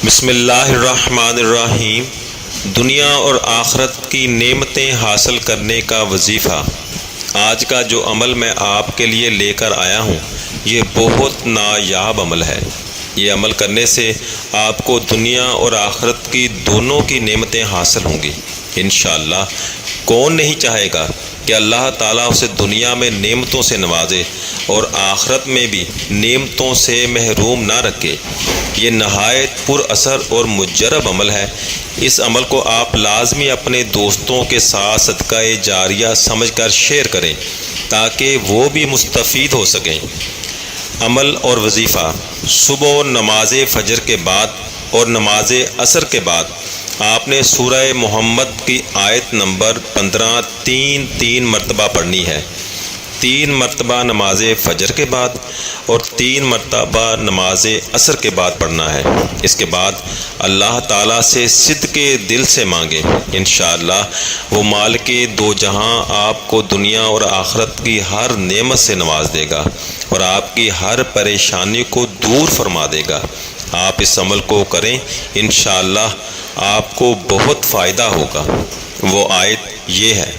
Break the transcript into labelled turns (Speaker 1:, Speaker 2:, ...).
Speaker 1: بسم اللہ الرحمن الرحیم۔ دنیا اور آخرت کی نعمتیں حاصل کرنے کا وظیفہ۔ آج کا جو عمل میں آپ کے لیے لے کر آیا ہوں یہ بہت نایاب عمل ہے۔ یہ عمل کرنے سے آپ کو دنیا اور آخرت کی دونوں کی نعمتیں حاصل ہوں گی انشاءاللہ۔ کون نہیں چاہے گا کہ اللہ تعالیٰ اسے دنیا میں نعمتوں سے نوازے اور آخرت میں بھی نعمتوں سے محروم نہ رکھے۔ یہ نہایت پر اثر اور مجرب عمل ہے۔ اس عمل کو آپ لازمی اپنے دوستوں کے ساتھ صدقہ جاریہ سمجھ کر شیئر کریں تاکہ وہ بھی مستفید ہو سکیں۔ عمل اور وظیفہ: صبح نماز فجر کے بعد اور نماز عصر کے بعد آپ نے سورہ محمد کی آیت نمبر 15 تین مرتبہ پڑھنی ہے۔ 3 مرتبہ نماز فجر کے بعد اور 3 مرتبہ نماز عصر کے بعد پڑھنا ہے۔ اس کے بعد اللہ تعالیٰ سے صدق دل سے مانگیں، انشاءاللہ وہ مالک دو جہاں آپ کو دنیا اور آخرت کی ہر نعمت سے نواز دے گا اور آپ کی ہر پریشانی کو دور فرما دے گا۔ آپ اس عمل کو کریں، انشاءاللہ آپ کو بہت فائدہ ہوگا۔ وہ آیت یہ ہے: